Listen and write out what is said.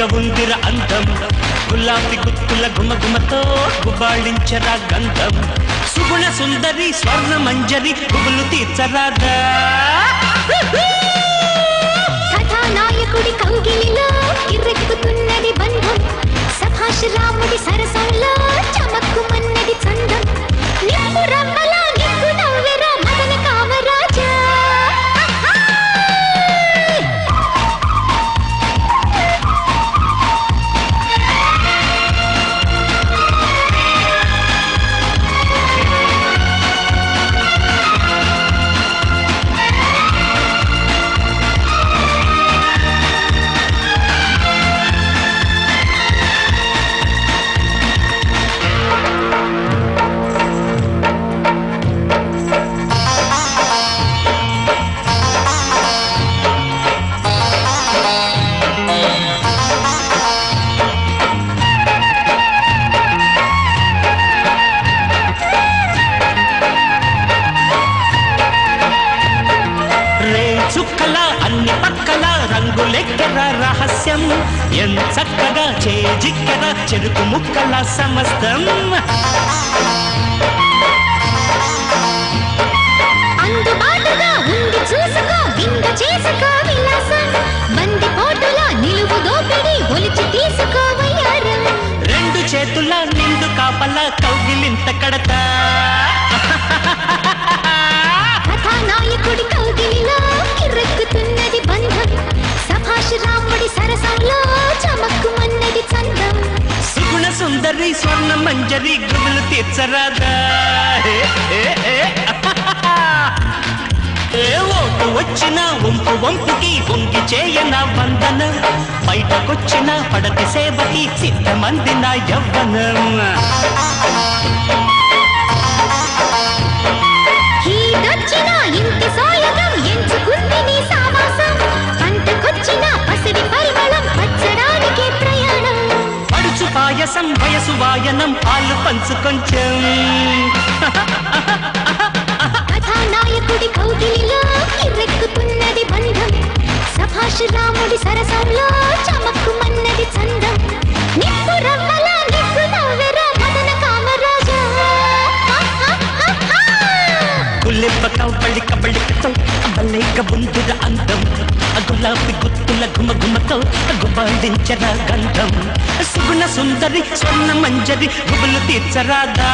భలేగా ఉందిర అందం గులాబీ గుత్తుల గుమగుమతో గుబాళించరా గంధం సుగుణ సుందరి స్వర్ణ మంజరి గుబులు తీర్చరాదా కథానాయకుడి కౌగిలిలో కిర్రెక్కుతున్నది బంధం సభాష్ రాముడి సరసంలో చమక్కుమన్నది చందం నిప్పు రవ్వలా నిప్పు నవ్వెరా మదన కామరాజా అన్ని పక్కల రంగులెక్కర రహస్యం ఎంచక్కగా చేజిక్కర చెరుకు ముక్కల సమస్తం అందుబాటుగా ఉంది చూసుకో వింద చేసుకో విలాసం బంది పోటులా నిలువు దోపిడి ఒలిచి తీసుకో వయ్యారం రెండు చేతుల నిండు కాపల కౌగిలింత కడతా కథానాయకుడి కౌగిలిలో కిర్రెక్కుతున్నది బంధం సభాష్ రాముడి సరసంలో చమక్కుమన్నది చందం సుగుణ సుందరి స్వర్ణ మంజరి గుబులు తీర్చరాదా ఏ ఓటు వచ్చిన వంపు వంపుకి వంగి చేయన వందన బయటకొచ్చిన పడతి సేవకి సిద్ధమందిన యవ్వనం హీటొచ్చిన ఇంటి సాయగం ఎంచుకుంది నీ సావాసం పంటకొచ్చిన పసిడి పరిమళం పచ్చడానికి ప్రయాణం పడుచు పాయసం వయసు వాయనం పాలు పంచు కొంచెం కథానాయకుడి కౌగిలిలో కిర్రెక్కుతున్నది బంధం సభాష్ రాముడి సరసంలో చమక్కుమన్నది చందం నిప్పు రవ్వలా నిప్పు నవ్వెరా మదన కామరాజా గుల్లెబ్బక బళ్ళిక బళ్ళికతో బల్లేక బుందిర అందం గులాబీ గుత్తుల గుమగుమతో గుబాళించరా గంధం సుగుణ సుందరి స్వర్ణ మంజరి గుబులు తీర్చరాదా